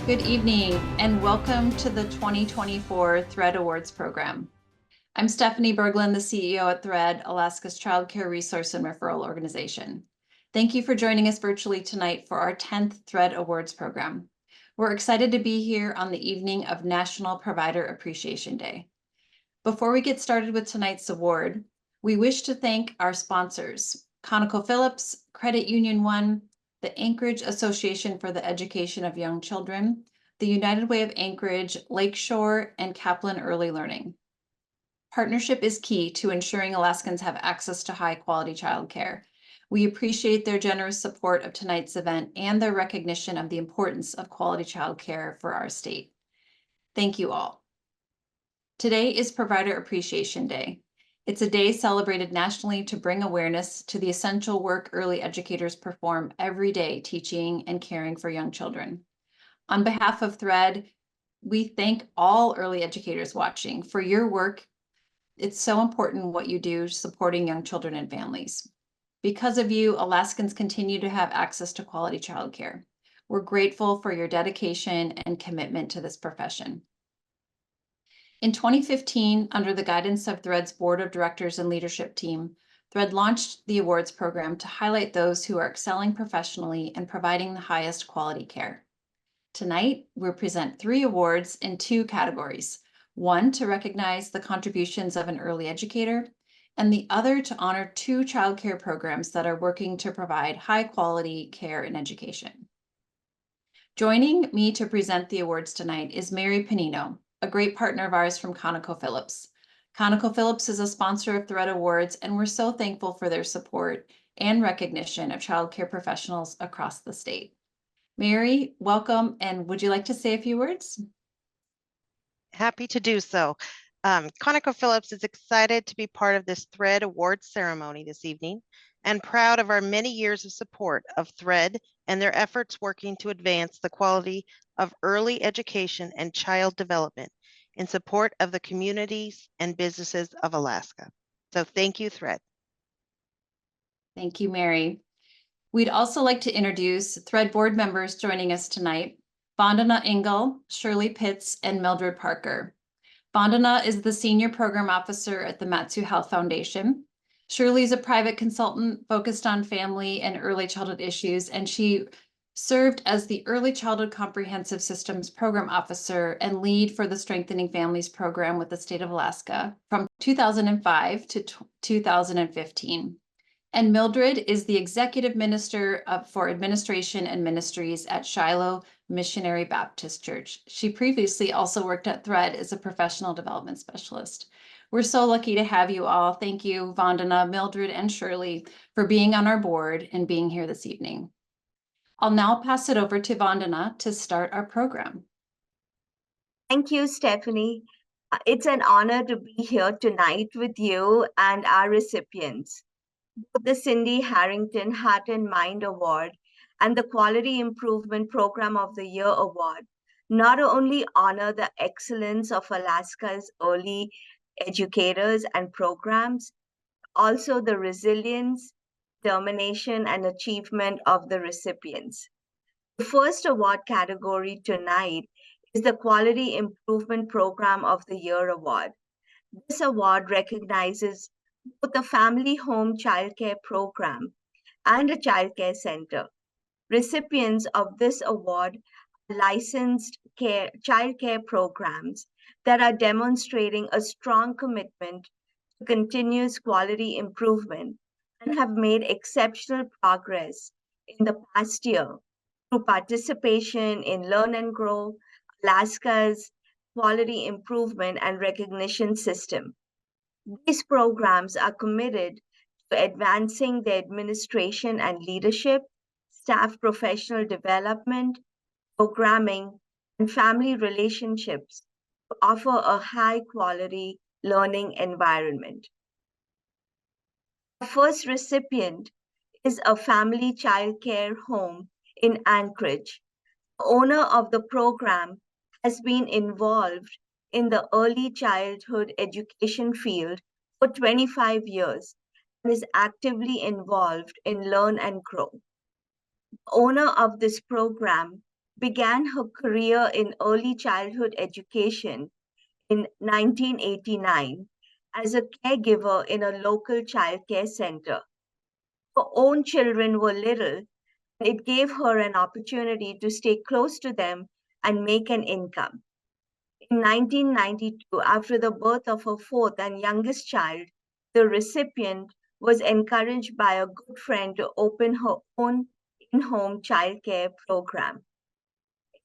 Good evening and welcome to the 2024 THREAD Awards program. I'm Stephanie Berglund, the CEO at THREAD, Alaska's Child Care Resource and Referral Organization. Thank you for joining us virtually tonight for our 10th THREAD Awards program. We're excited to be here on the evening of National Provider Appreciation Day. Before we get started with tonight's award, we wish to thank our sponsors, ConocoPhillips, Credit Union One, the Anchorage Association for the Education of Young Children, the United Way of Anchorage, Lakeshore, and Kaplan Early Learning. Partnership is key to ensuring Alaskans have access to high-quality childcare. We appreciate their generous support of tonight's event and their recognition of the importance of quality childcare for our state. Thank you all. Today is Provider Appreciation Day. It's a day celebrated nationally to bring awareness to the essential work early educators perform every day teaching and caring for young children. On behalf of THREAD, we thank all early educators watching for your work. It's so important what you do supporting young children and families. Because of you, Alaskans continue to have access to quality childcare. We're grateful for your dedication and commitment to this profession. In 2015, under the guidance of THREAD's Board of Directors and Leadership Team, THREAD launched the awards program to highlight those who are excelling professionally and providing the highest quality care. Tonight, we'll present 3 awards in 2 categories. One to recognize the contributions of an early educator, and the other to honor 2 childcare programs that are working to provide high-quality care and education. Joining me to present the awards tonight is Mary Panino, a great partner of ours from ConocoPhillips. ConocoPhillips is a sponsor of THREAD Awards, and we're so thankful for their support and recognition of childcare professionals across the state. Mary, welcome, and would you like to say a few words? Happy to do so. ConocoPhillips is excited to be part of this THREAD Awards ceremony this evening and proud of our many years of support of THREAD and their efforts working to advance the quality of early education and child development in support of the communities and businesses of Alaska. So thank you, THREAD. Thank you, Mary. We'd also like to introduce THREAD board members joining us tonight, Vandana Engel, Shirley Pitts, and Mildred Parker. Vandana is the Senior Program Officer at the Matsu Health Foundation. Shirley is a private consultant focused on family and early childhood issues, and she served as the Early Childhood Comprehensive Systems Program Officer and lead for the Strengthening Families program with the state of Alaska from 2005 to 2015. And Mildred is the Executive Minister for Administration and Ministries at Shiloh Missionary Baptist Church. She previously also worked at THREAD as a professional development specialist. We're so lucky to have you all. Thank you, Vandana, Mildred, and Shirley, for being on our board and being here this evening. I'll now pass it over to Vandana to start our program. Thank you, Stephanie. It's an honor to be here tonight with you and our recipients. The Cindy Harrington Heart and Mind Award and the Quality Improvement Program of the Year Award not only honor the excellence of Alaska's early educators and programs, also the resilience, determination, and achievement of the recipients. The first award category tonight is the Quality Improvement Program of the Year Award. This award recognizes both a family home childcare program and a childcare center. Recipients of this award are licensed childcare programs that are demonstrating a strong commitment to continuous quality improvement and have made exceptional progress in the past year through participation in Learn and Grow, Alaska's quality improvement and recognition system. These programs are committed to advancing the administration and leadership, staff professional development, programming, and family relationships to offer a high-quality learning environment. The first recipient is a family child care home in Anchorage. The owner of the program has been involved in the early childhood education field for 25 years and is actively involved in Learn and Grow. The owner of this program began her career in early childhood education in 1989 as a caregiver in a local childcare center. Her own children were little, and it gave her an opportunity to stay close to them and make an income. In 1992, after the birth of her fourth and youngest child, the recipient was encouraged by a good friend to open her own in-home childcare program.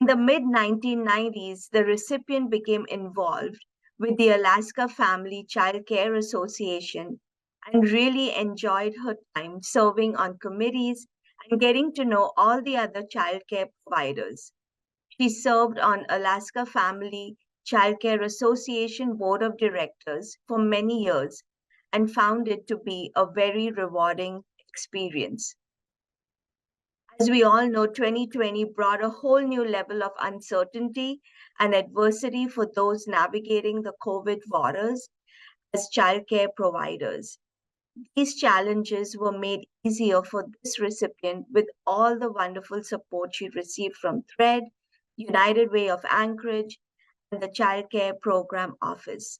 In the mid-1990s, the recipient became involved with the Alaska Family Child Care Association and really enjoyed her time serving on committees and getting to know all the other child care providers. She served on Alaska Family Child Care Association Board of Directors for many years and found it to be a very rewarding experience. As we all know, 2020 brought a whole new level of uncertainty and adversity for those navigating the COVID waters as childcare providers. These challenges were made easier for this recipient with all the wonderful support she received from THREAD, United Way of Anchorage, and the Child Care Program Office.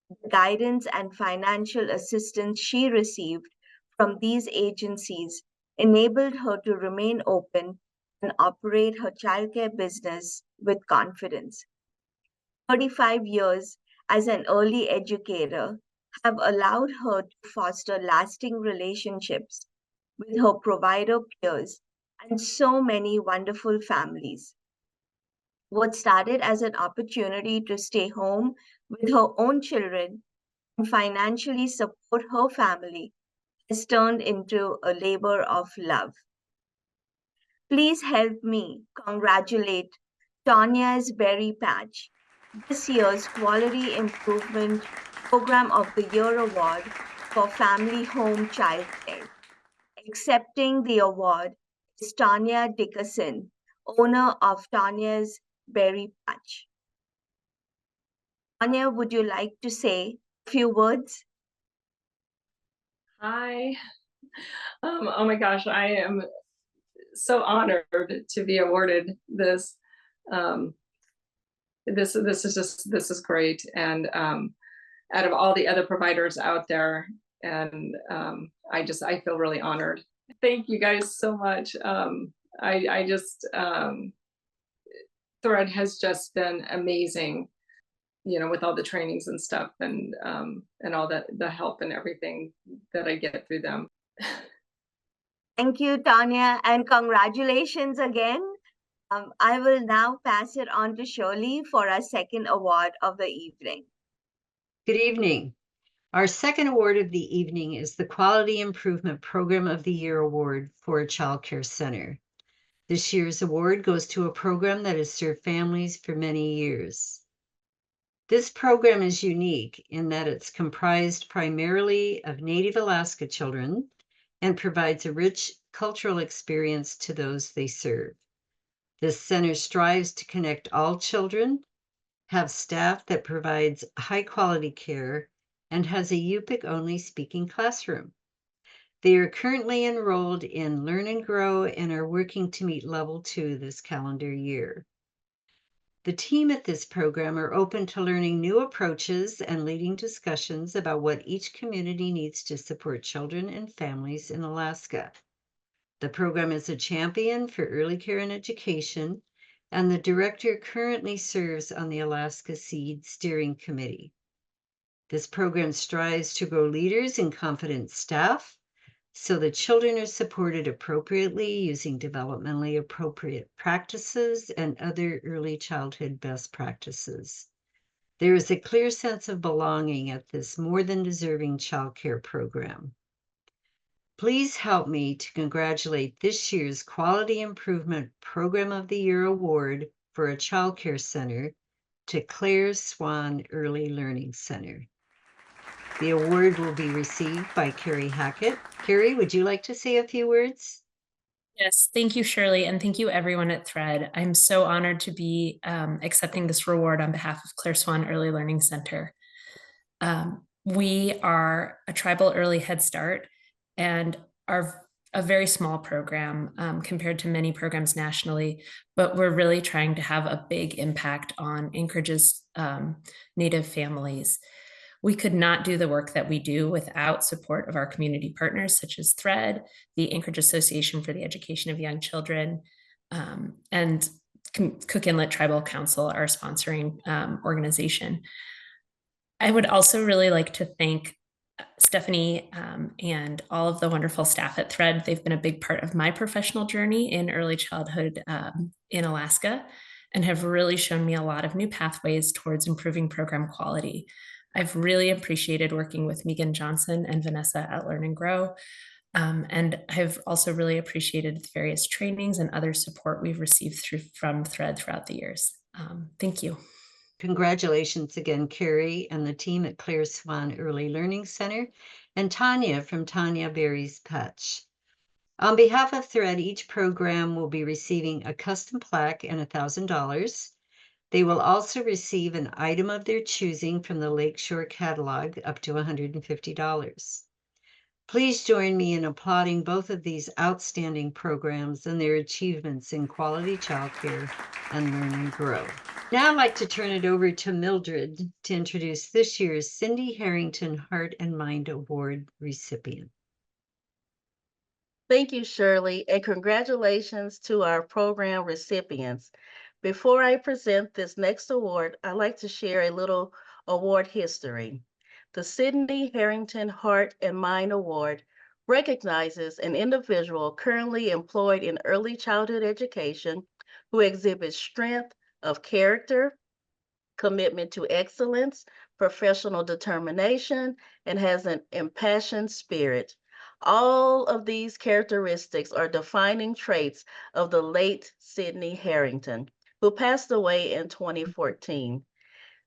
The guidance and financial assistance she received from these agencies enabled her to remain open and operate her childcare business with confidence. 35 years as an early educator have allowed her to foster lasting relationships with her provider peers and so many wonderful families. What started as an opportunity to stay home with her own children and financially support her family has turned into a labor of love. Please help me congratulate Tanya's Berry Patch, this year's Quality Improvement Program of the Year Award for Family Home Childcare. Accepting the award is Tanya Dickerson, owner of Tanya's Berry Patch. Tanya, would you like to say a few words? Hi. Oh my gosh, I am so honored to be awarded this. This is great, and out of all the other providers out there, and I feel really honored. Thank you guys so much. THREAD has just been amazing, with all the trainings and stuff, and all the help and everything that I get through them. Thank you, Tanya, and congratulations again. I will now pass it on to Shirley for our second award of the evening. Good evening. Our second award of the evening is the Quality Improvement Program of the Year Award for a Child Care Center. This year's award goes to a program that has served families for many years. This program is unique in that it's comprised primarily of Native Alaska children and provides a rich cultural experience to those they serve. This center strives to connect all children, have staff that provides high-quality care, and has a Yupik-only speaking classroom. They are currently enrolled in Learn and Grow and are working to meet level 2 this calendar year. The team at this program are open to learning new approaches and leading discussions about what each community needs to support children and families in Alaska. The program is a champion for early care and education, and the director currently serves on the Alaska Seed Steering Committee. This program strives to grow leaders and confident staff so the children are supported appropriately using developmentally appropriate practices and other early childhood best practices. There is a clear sense of belonging at this more than deserving child care program. Please help me to congratulate this year's Quality Improvement Program of the Year Award for a Child Care Center to Claire Swan Early Learning Center. The award will be received by Carrie Hackett. Carrie, would you like to say a few words? Yes, thank you, Shirley, and thank you everyone at THREAD. I'm so honored to be accepting this reward on behalf of Claire Swan Early Learning Center. We are a tribal early Head Start, and our a very small program compared to many programs nationally, but we're really trying to have a big impact on Anchorage's Native families. We could not do the work that we do without support of our community partners, such as THREAD, the Anchorage Association for the Education of Young Children, and Cook Inlet Tribal Council, our sponsoring organization. I would also really like to thank Stephanie and all of the wonderful staff at THREAD. They've been a big part of my professional journey in early childhood in Alaska and have really shown me a lot of new pathways towards improving program quality. I've really appreciated working with Megan Johnson and Vanessa at Learn and Grow. And I've also really appreciated the various trainings and other support we've received from THREAD throughout the years. Thank you. Congratulations again, Carrie and the team at Claire Swan Early Learning Center, and Tanya from Tanya Berry's Patch. On behalf of THREAD, each program will be receiving a custom plaque and $1,000. They will also receive an item of their choosing from the Lakeshore catalog up to $150. Please join me in applauding both of these outstanding programs and their achievements in quality childcare and Learn and Grow. Now I'd like to turn it over to Mildred to introduce this year's Cindy Harrington Heart and Mind Award recipient. Thank you, Shirley, and congratulations to our program recipients. Before I present this next award, I'd like to share a little award history. The Cindy Harrington Heart and Mind Award recognizes an individual currently employed in early childhood education who exhibits strength of character, commitment to excellence, professional determination, and has an impassioned spirit. All of these characteristics are defining traits of the late Sydney Harrington, who passed away in 2014.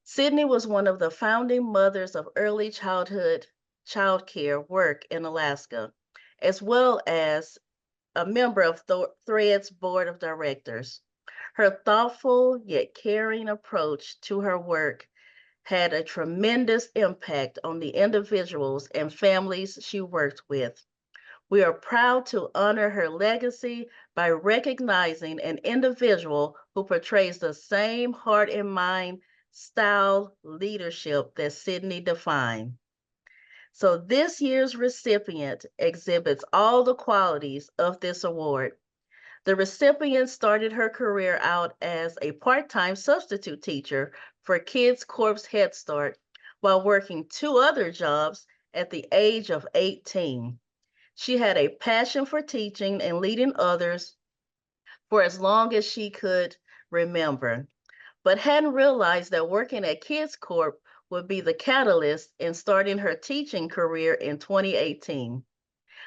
Sydney was one of the founding mothers of early childhood childcare work in Alaska, as well as a member of THREAD's board of directors. Her thoughtful yet caring approach to her work had a tremendous impact on the individuals and families she worked with. We are proud to honor her legacy by recognizing an individual who portrays the same heart and mind style leadership that Sydney defined. So this year's recipient exhibits all the qualities of this award. The recipient started her career out as a part-time substitute teacher for Kids Corps Head Start while working 2 other jobs at the age of 18. She had a passion for teaching and leading others for as long as she could remember, but hadn't realized that working at Kids Corps would be the catalyst in starting her teaching career in 2018.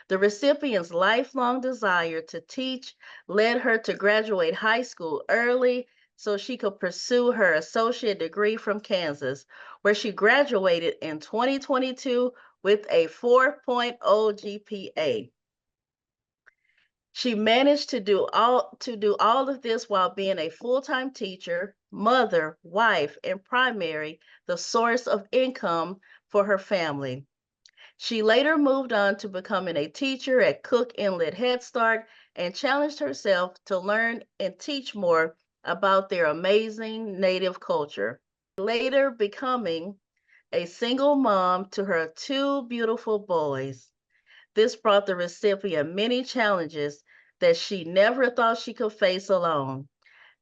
The recipient's lifelong desire to teach led her to graduate high school early so she could pursue her associate degree from Kansas, where she graduated in 2022 with a 4.0 GPA. She managed to do all of this while being a full-time teacher, mother, wife, and primary the source of income for her family. She later moved on to becoming a teacher at Cook Inlet Head Start and challenged herself to learn and teach more about their amazing Native culture. Later becoming a single mom to her 2 beautiful boys. This brought the recipient many challenges that she never thought she could face alone.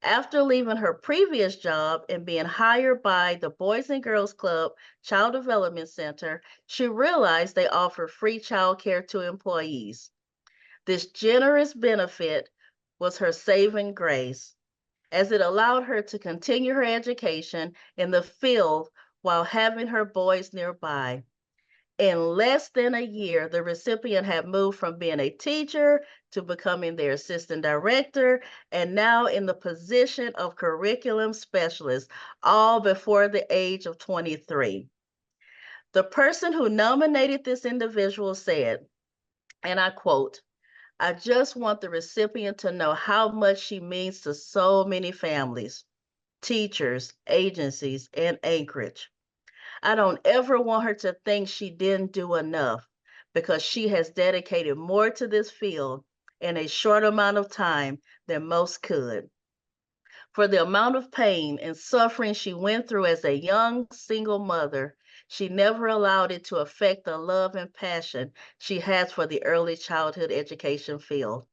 After leaving her previous job and being hired by the Boys and Girls Club Child Development Center, she realized they offer free childcare to employees. This generous benefit was her saving grace, as it allowed her to continue her education in the field while having her boys nearby. In less than a year, the recipient had moved from being a teacher to becoming their assistant director, and now in the position of curriculum specialist, all before the age of 23. The person who nominated this individual said, and I quote, "I just want the recipient to know how much she means to so many families, teachers, agencies, and Anchorage. I don't ever want her to think she didn't do enough, because she has dedicated more to this field in a short amount of time than most could. For the amount of pain and suffering she went through as a young single mother, she never allowed it to affect the love and passion she has for the early childhood education field.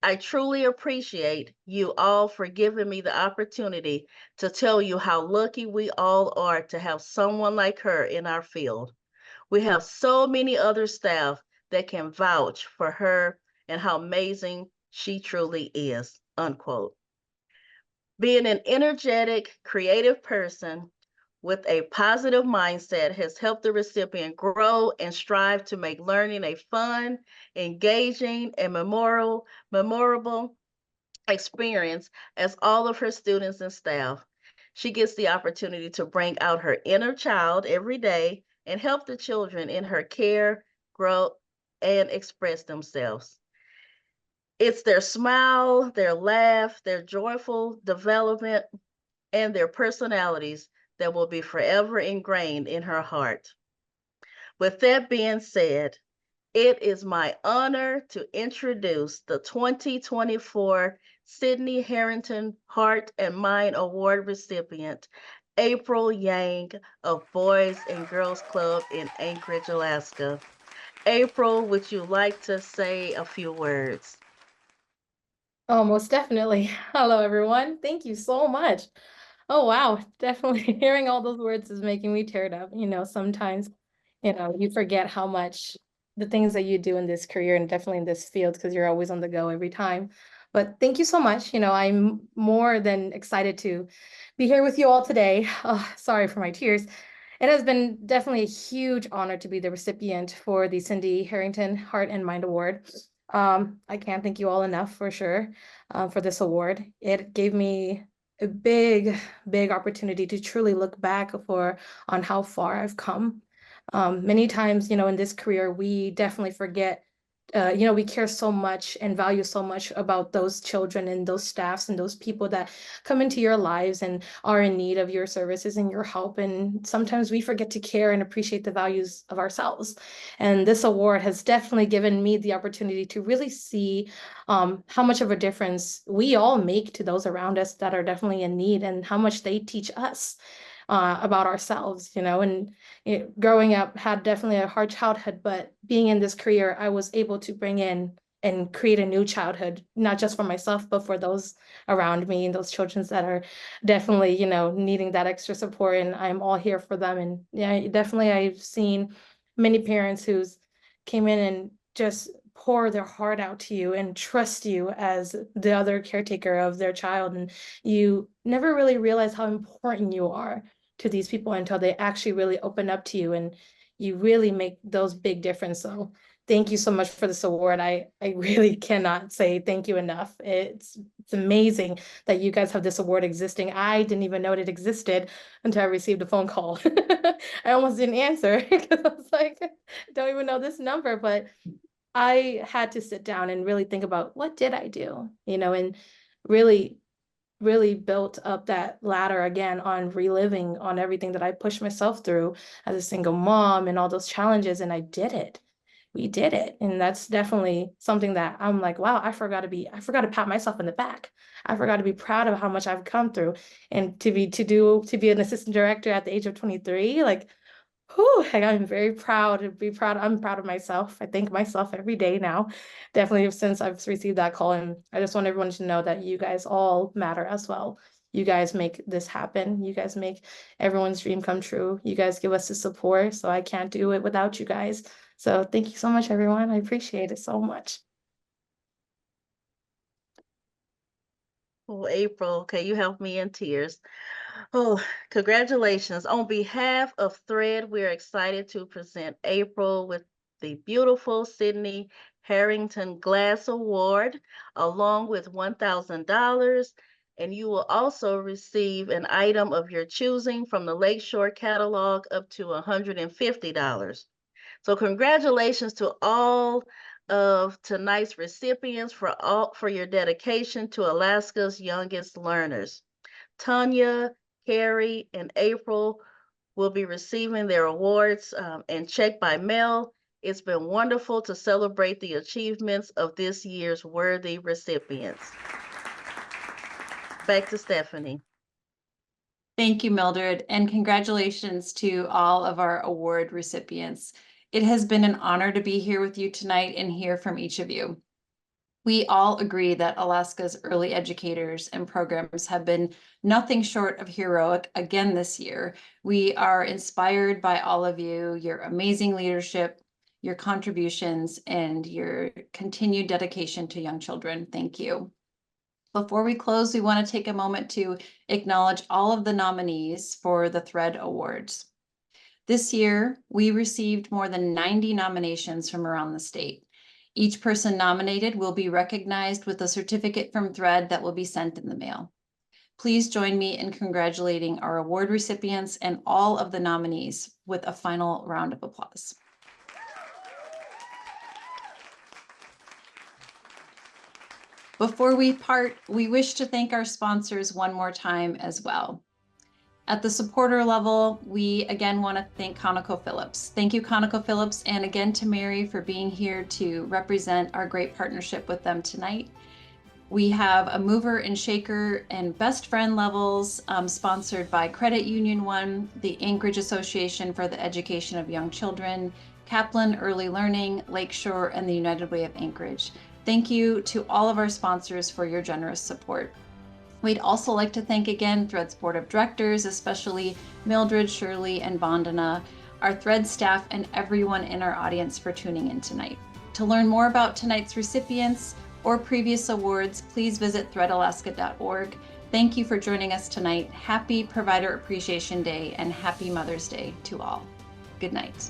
I truly appreciate you all for giving me the opportunity to tell you how lucky we all are to have someone like her in our field. We have so many other staff that can vouch for her and how amazing she truly is, unquote. Being an energetic, creative person with a positive mindset has helped the recipient grow and strive to make learning a fun, engaging, and memorable experience as all of her students and staff. She gets the opportunity to bring out her inner child every day and help the children in her care grow and express themselves. It's their smile, their laugh, their joyful development, and their personalities that will be forever ingrained in her heart. With that being said, it is my honor to introduce the 2024 Sidney Harrington Heart and Mind Award recipient, April Yang of Boys and Girls Club in Anchorage, Alaska. April, would you like to say a few words? Oh, most definitely. Hello, everyone. Thank you so much. Oh, wow. Definitely hearing all those words is making me teared up. Sometimes, you forget how much the things that you do in this career and definitely in this field because you're always on the go every time. But thank you so much. I'm more than excited to be here with you all today. Sorry for my tears. It has been definitely a huge honor to be the recipient for the Cindy Harrington Heart and Mind Award. I can't thank you all enough for sure for this award. It gave me a big, big opportunity to truly look back on how far I've come. Many times, in this career, we definitely forget, we care so much and value so much about those children and those staffs and those people that come into your lives and are in need of your services and your help. And sometimes we forget to care and appreciate the values of ourselves. And this award has definitely given me the opportunity to really see how much of a difference we all make to those around us that are definitely in need and how much they teach us about ourselves, and growing up had definitely a hard childhood, but being in this career, I was able to bring in and create a new childhood, not just for myself, but for those around me and those children that are definitely, needing that extra support. And I'm all here for them. And yeah, definitely I've seen many parents who's came in and just pour their heart out to you and trust you as the other caretaker of their child. And you never really realize how important you are to these people until they actually really open up to you and you really make those big difference. So thank you so much for this award. I really cannot say thank you enough. It's amazing that you guys have this award existing. I didn't even know it existed until I received a phone call. I almost didn't answer because I was like, don't even know this number, but I had to sit down and really think about what did I do, and really built up that ladder again on reliving on everything that I pushed myself through as a single mom and all those challenges. And I did it. We did it. And that's definitely something that I'm like, wow, I forgot to pat myself in the back. I forgot to be proud of how much I've come through. And to be an assistant director at the age of 23, like, whew, I'm very proud to be proud. I'm proud of myself. I thank myself every day now, definitely since I've received that call. And I just want everyone to know that you guys all matter as well. You guys make this happen. You guys make everyone's dream come true. You guys give us the support. So I can't do it without you guys. So thank you so much, everyone. I appreciate it so much. Oh, April, okay, you helped me in tears. Oh, congratulations. On behalf of Thread, we're excited to present April with the beautiful Sidney Harrington Glass Award, along with $1,000. And you will also receive an item of your choosing from the Lakeshore catalog up to $150. So congratulations to all of tonight's recipients for your dedication to Alaska's youngest learners. Tanya, Carrie, and April will be receiving their awards and check by mail It's been wonderful to celebrate the achievements of this year's worthy recipients. Back to Stephanie. Thank you, Mildred, and congratulations to all of our award recipients. It has been an honor to be here with you tonight and hear from each of you. We all agree that Alaska's early educators and programs have been nothing short of heroic again this year. We are inspired by all of you, your amazing leadership, your contributions, and your continued dedication to young children. Thank you. Before we close, we want to take a moment to acknowledge all of the nominees for the THREAD Awards. This year, we received more than 90 nominations from around the state. Each person nominated will be recognized with a certificate from THREAD that will be sent in the mail. Please join me in congratulating our award recipients and all of the nominees with a final round of applause. Before we part, we wish to thank our sponsors one more time as well. At the supporter level, we again want to thank ConocoPhillips. Thank you, ConocoPhillips, and again to Mary for being here to represent our great partnership with them tonight. We have a mover and shaker and best friend levels sponsored by Credit Union One, the Anchorage Association for the Education of Young Children, Kaplan Early Learning, Lakeshore, and the United Way of Anchorage. Thank you to all of our sponsors for your generous support. We'd also like to thank again THREAD's Board of Directors, especially Mildred, Shirley, and Vandana, our THREAD staff, and everyone in our audience for tuning in tonight. To learn more about tonight's recipients or previous awards, please visit threadalaska.org. Thank you for joining us tonight. Happy Provider Appreciation Day and happy Mother's Day to all. Good night.